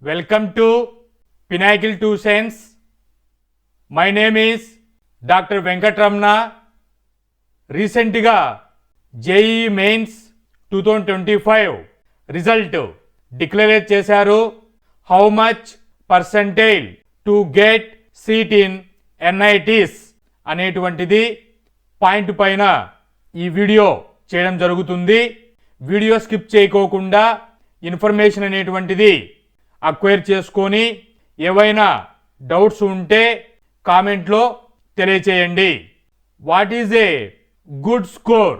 Welcome to Pinnacle Tuitions. My name is Dr. Venkatramana. రీసెంట్గా JEE mains 2025 result declare చేశారు. How much percentage to get seat in NITs అనేటువంటిది point పైన ఈ video చేయడం జరుగుతుంది. Video skip చేయకోకుండా information అనేటువంటిది అక్వైర్ చేసుకొని ఏవైనా డౌట్స్ ఉంటే కామెంట్లో తెలియచేయండి. What is a good score?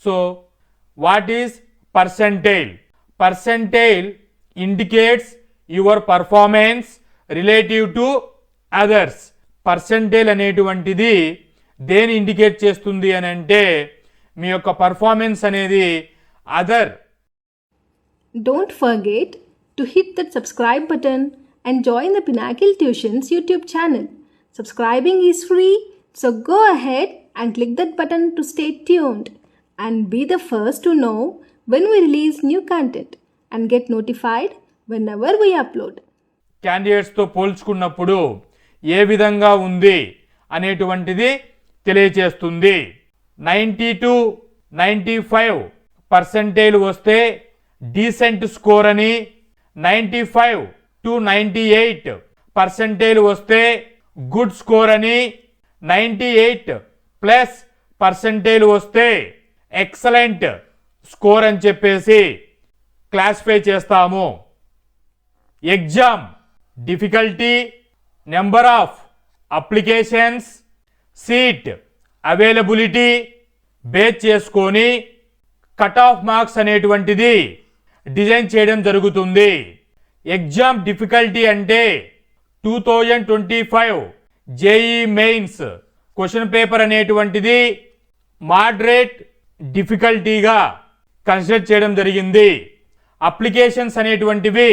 So what is percentile? Percentile indicates your performance relative to others. Percentile అనేటువంటిది దేని ఇండికేట్ చేస్తుంది అని అంటే మీ యొక్క పర్ఫార్మెన్స్ అనేది other. Don't forget to hit that subscribe button and join the Pinnacle Tuitions YouTube channel. Subscribing is free, so go ahead and click that button to stay tuned and be the first to know when we release new content and get notified whenever we upload. క్యాండిడేట్స్తో పోల్చుకున్నప్పుడు ఏ విధంగా ఉంది అనేటువంటిది తెలియచేస్తుంది. 90 to 95 percentage వస్తే decent score అని, 95 to 98 percentage వస్తే good score అని, 98 plus percentage వస్తే excellent score అని చెప్పేసి క్లాసిఫై చేస్తాము. Exam difficulty, number of applications, seat availability base చేసుకొని కట్ ఆఫ్ మార్క్స్ అనేటువంటిది డిజైన్ చేయడం జరుగుతుంది. ఎగ్జామ్ డిఫికల్టీ అంటే 2025 జేఈఈ మెయిన్స్ క్వశ్చన్ పేపర్ అనేటువంటిది మోడరేట్ డిఫికల్టీగా కన్సిడర్ చేయడం జరిగింది. అప్లికేషన్స్ అనేటువంటివి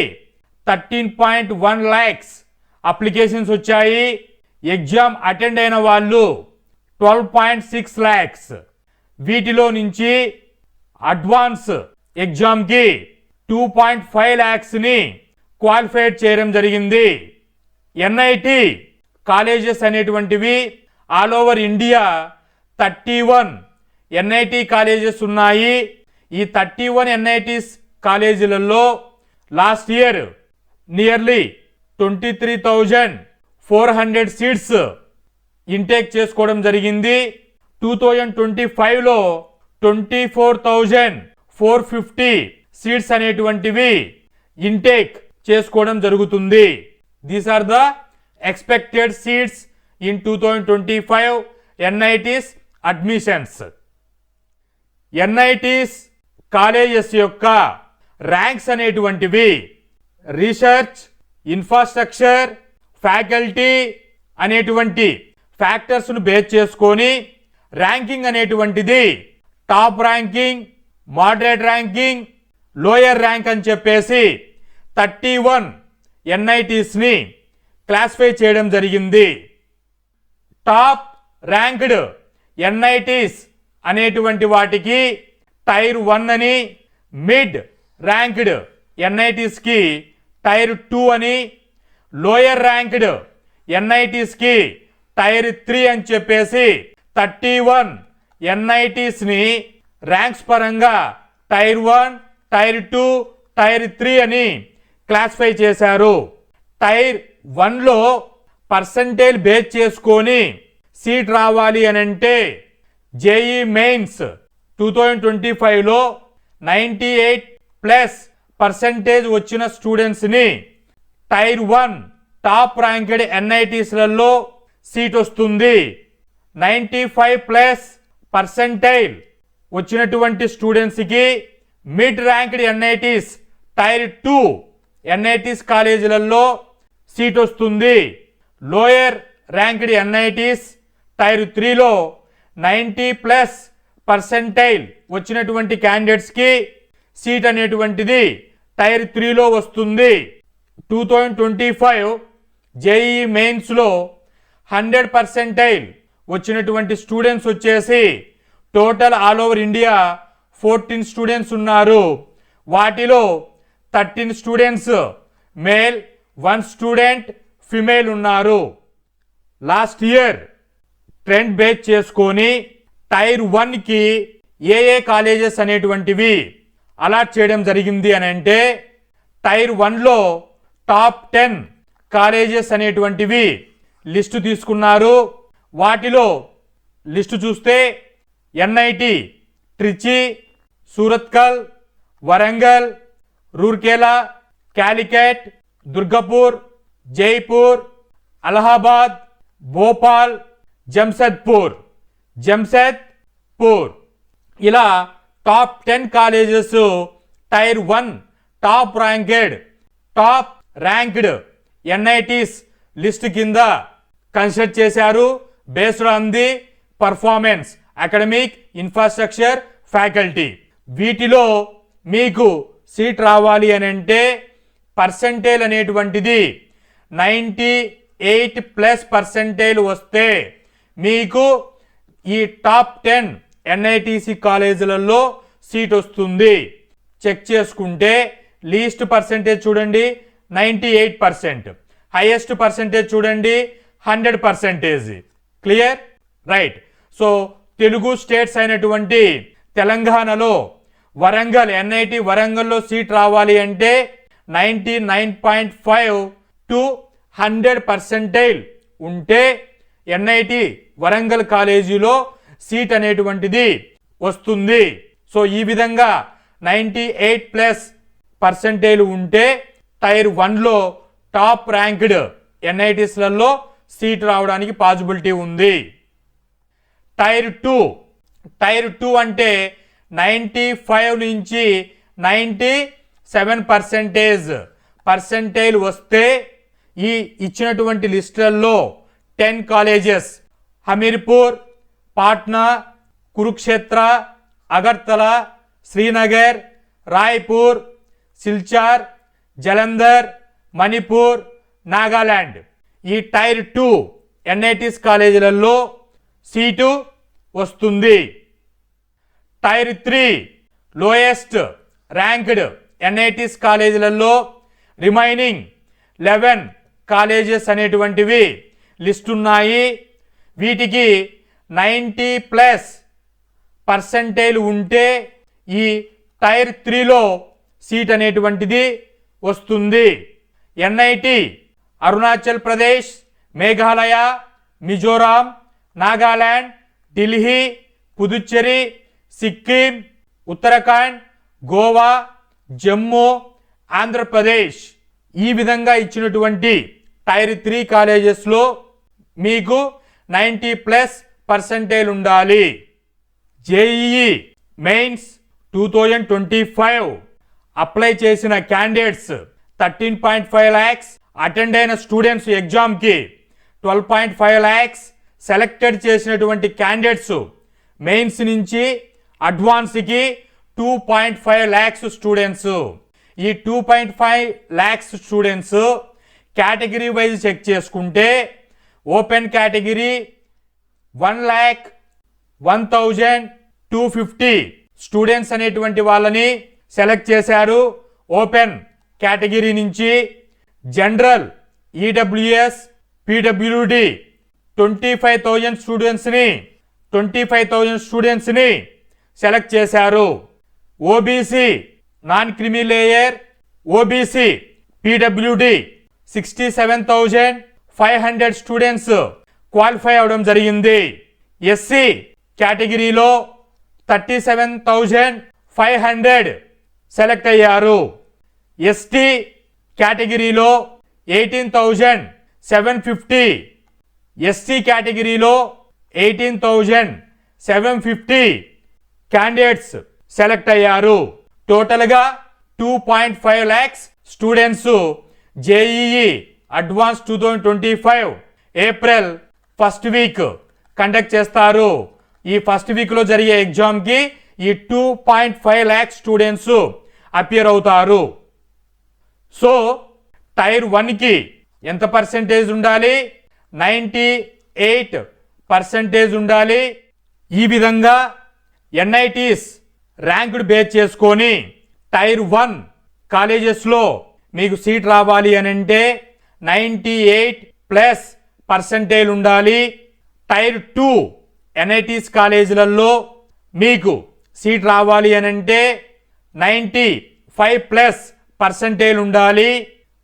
13.1 lakhs అప్లికేషన్స్ వచ్చాయి. ఎగ్జామ్ అటెండ్ అయిన వాళ్ళు 12.6 lakhs. వీటిలో నుంచి అడ్వాన్స్ ఎగ్జామ్కి 2.5 lakhsని క్వాలిఫైడ్ చేయడం జరిగింది. ఎన్ఐటి కాలేజెస్ అనేటువంటివి all over India 31 NIT colleges ఉన్నాయి. ఈ 31 ఎన్ఐటీస్ కాలేజీలలో last year nearly 23,400 seats intake చేసుకోవడం జరిగింది. 2025లో 24,450 సీట్స్ అనేటువంటివి ఇంటేక్ చేసుకోవడం జరుగుతుంది. These are the expected seats in 2025 NITs admissions. NITs colleges యొక్క ర్యాంక్స్ అనేటువంటివి రీసెర్చ్, ఇన్ఫ్రాస్ట్రక్చర్, ఫ్యాకల్టీ అనేటువంటి ఫ్యాక్టర్స్ను బేస్ చేసుకొని ర్యాంకింగ్ అనేటువంటిది top ranking, moderate ranking, lower rank అని చెప్పేసి 31 NITsని క్లాసిఫై చేయడం జరిగింది. టాప్ ర్యాంక్డ్ ఎన్ఐటీస్ అనేటువంటి వాటికి టైర్ 1 అని, మిడ్ ర్యాంక్డ్ ఎన్ఐటీస్కి టైర్ 2 అని, లోయర్ ర్యాంక్డ్ ఎన్ఐటీస్కి టైర్ 3 అని చెప్పేసి 31 ఎన్ఐటీస్ని ర్యాంక్స్ పరంగా టైర్ 1, టైర్ 2, టైర్ 3 అని క్లాసిఫై చేశారు. టైర్ 1లో పర్సంటేజ్ బేస్ చేసుకొని సీట్ రావాలి అని అంటే జేఈఈ మెయిన్స్ 2025లో 98+ పర్సెంటేజ్ వచ్చిన స్టూడెంట్స్ని టైర్ 1 టాప్ ర్యాంక్డ్ ఎన్ఐటీస్లలో సీట్ వస్తుంది. 95+ పర్సెంటేజ్ వచ్చినటువంటి స్టూడెంట్స్కి mid ranked NITs tier 2 NITs కాలేజీలలో సీట్ వస్తుంది. లోయర్ ర్యాంక్డ్ ఎన్ఐటీస్ టైర్ 3లో 90+ పర్సెంటైల్ వచ్చినటువంటి క్యాండిడేట్స్కి సీట్ అనేటువంటిది టైర్ 3లో వస్తుంది. 2025 జేఈఈ మెయిన్స్లో 100% వచ్చినటువంటి స్టూడెంట్స్ వచ్చేసి total all over India 14 students ఉన్నారు. వాటిలో 13 స్టూడెంట్స్ మేల్, 1 స్టూడెంట్ ఫిమేల్ ఉన్నారు. లాస్ట్ ఇయర్ ట్రెండ్ బేస్ చేసుకొని టైర్ 1కి ఏ కాలేజెస్ అనేటువంటివి అలాట్ చేయడం జరిగింది అని అంటే టైర్ 1లో టాప్ 10 కాలేజెస్ అనేటువంటివి లిస్టు తీసుకున్నారు. వాటిలో లిస్టు చూస్తే ఎన్ఐటి ట్రిచి, సూరత్కల్, వరంగల్, రూర్కేలా, క్యాలికట్, దుర్గపూర్, జైపూర్, అలహాబాద్, భోపాల్, జంషెద్పూర్ ఇలా top 10 colleges tier 1 top ranked NITs list కింద కన్సిడర్ చేశారు. Based on the performance, academic, infrastructure, faculty. వీటిలో మీకు సీట్ రావాలి అని అంటే పర్సెంటేజ్ అనేటువంటిది 98+ వస్తే మీకు ఈ టాప్ 10 ఎన్ఐటిసి కాలేజీలలో సీట్ వస్తుంది. చెక్ చేసుకుంటే లీస్ట్ పర్సెంటేజ్ చూడండి 98%, హైయెస్ట్ పర్సెంటేజ్ చూడండి 100%. Clear? Right. So Telugu states అయినటువంటి తెలంగాణలో వరంగల్, ఎన్ఐటి వరంగల్లో సీట్ రావాలి అంటే 99.5 to 100% ఉంటే ఎన్ఐటి వరంగల్ కాలేజీలో సీట్ అనేటువంటిది వస్తుంది. సో ఈ విధంగా 98+% ఉంటే టైర్ 1లో టాప్ ర్యాంక్డ్ ఎన్ఐటీస్లలో సీట్ రావడానికి పాసిబిలిటీ ఉంది. టైర్ 2 అంటే 95 నుంచి 97% వస్తే ఈ ఇచ్చినటువంటి లిస్టులలో 10 కాలేజెస్ హమీర్పూర్, పాట్నా, కురుక్షేత్ర, అగర్తల, శ్రీనగర్, రాయ్పూర్, సిల్చార్, జలంధర్, మణిపూర్, నాగాలాండ్ ఈ టైర్ 2 ఎన్ఐటీస్ కాలేజీలలో సీటు వస్తుంది. టైర్ 3 లోయెస్ట్ ర్యాంక్డ్ ఎన్ఐటీస్ కాలేజీలలో రిమైనింగ్ 11 కాలేజెస్ అనేటువంటివి లిస్ట్ ఉన్నాయి. వీటికి 90+ ఉంటే ఈ టైర్ 3లో సీట్ అనేటువంటిది వస్తుంది. ఎన్ఐటి అరుణాచల్ ప్రదేశ్, మేఘాలయ, మిజోరాం, నాగాలాండ్, ఢిల్లీ, పుదుచ్చేరి, సిక్కిం, ఉత్తరాఖండ్, గోవా, జమ్మూ, ఆంధ్రప్రదేశ్ ఈ విధంగా ఇచ్చినటువంటి టైర్ 3 కాలేజెస్లో మీకు 90+ ఉండాలి. జేఈఈ మెయిన్స్ 2025 అప్లై చేసిన క్యాండిడేట్స్ 13.5 lakhs, అటెండ్ అయిన స్టూడెంట్స్ ఎగ్జామ్కి 12.5 lakhs, సెలెక్టెడ్ చేసినటువంటి క్యాండిడేట్స్ మెయిన్స్ నుంచి అడ్వాన్స్కి 2.5 lakhs స్టూడెంట్స్. ఈ 2.5 lakhs students category wise check చేసుకుంటే ఓపెన్ కేటగిరీ 1,01,250 స్టూడెంట్స్ అనేటువంటి వాళ్ళని సెలెక్ట్ చేశారు ఓపెన్ కేటగిరీ నుంచి. జనరల్, ఈడబ్ల్యూఎస్, పీడబ్ల్యూడి 25,000 స్టూడెంట్స్ని సెలెక్ట్ చేశారు. ఓబీసీ, నాన్ క్రిమి layer, OBC, PWD 67,500 students qualify అవడం జరిగింది. ఎస్సీ కేటగిరీలో 37,500 సెలెక్ట్ అయ్యారు. ఎస్టీ కేటగిరీలో 18,750, ఎస్టీ కేటగిరీలో 18,750 క్యాండిడేట్స్ సెలెక్ట్ అయ్యారు. టోటల్గా 2.5 lakhs students JEE advance 2025 April 1st week conduct చేస్తారు. ఈ ఫస్ట్ వీక్లో జరిగే ఎగ్జామ్కి ఈ 2.5 lakhs స్టూడెంట్స్ అపియర్ అవుతారు. సో టైర్ 1కి ఎంత పర్సెంటేజ్ ఉండాలి? 98% ఉండాలి. ఈ విధంగా ఎన్ఐటీస్ ర్యాంక్డ్ బేస్ చేసుకొని టైర్ 1 కాలేజెస్లో మీకు సీట్ రావాలి అని అంటే 98+% ఉండాలి. టైర్ 2 ఎన్ఐటీస్ కాలేజీలలో మీకు సీట్ రావాలి అని అంటే 95+% ఉండాలి.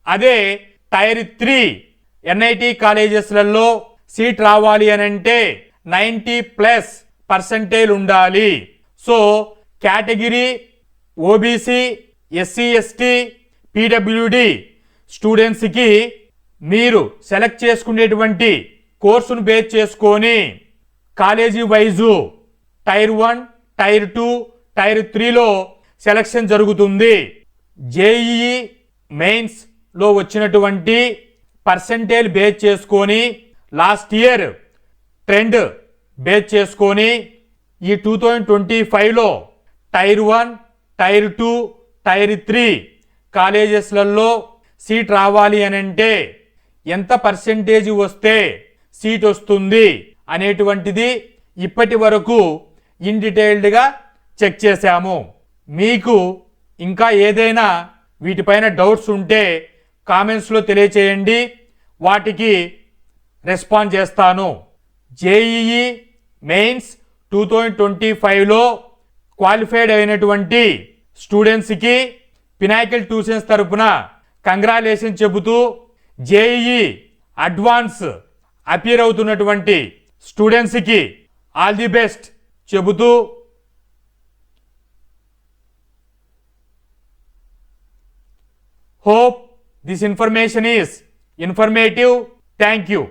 అదే టైర్ 3 ఎన్ఐటి కాలేజెస్లలో సీట్ రావాలి అని అంటే 90+% ఉండాలి. So category OBC, SC ST, PWD స్టూడెంట్స్కి మీరు సెలెక్ట్ చేసుకునేటువంటి కోర్సును బేస్ చేసుకొని college wise tier 1, tier 2, tier 3లో సెలక్షన్ జరుగుతుంది. జేఈఈ మెయిన్స్లో వచ్చినటువంటి పర్సంటేజ్ బేస్ చేసుకొని లాస్ట్ ఇయర్ ట్రెండ్ బేస్ చేసుకొని ఈ 2025లో టైర్ 1, టైర్ 2, టైర్ 3 కాలేజెస్లలో సీట్ రావాలి అని అంటే ఎంత పర్సెంటేజ్ వస్తే సీట్ వస్తుంది అనేటువంటిది ఇప్పటి వరకు ఇన్ డీటెయిల్డ్గా చెక్ చేశాము. మీకు ఇంకా ఏదైనా వీటిపైన డౌట్స్ ఉంటే కామెంట్స్లో తెలియచేయండి, వాటికి రెస్పాండ్ చేస్తాను. జేఈఈ మెయిన్స్ 2025లో క్వాలిఫైడ్ అయినటువంటి స్టూడెంట్స్కి పినాకిల్ ట్యూషన్స్ తరపున కంగ్రాచులేషన్ చెబుతూ, జేఈఈ అడ్వాన్స్ అపియర్ అవుతున్నటువంటి స్టూడెంట్స్కి ఆల్ ది బెస్ట్ చెబుతూ hope this information is informative. Thank you.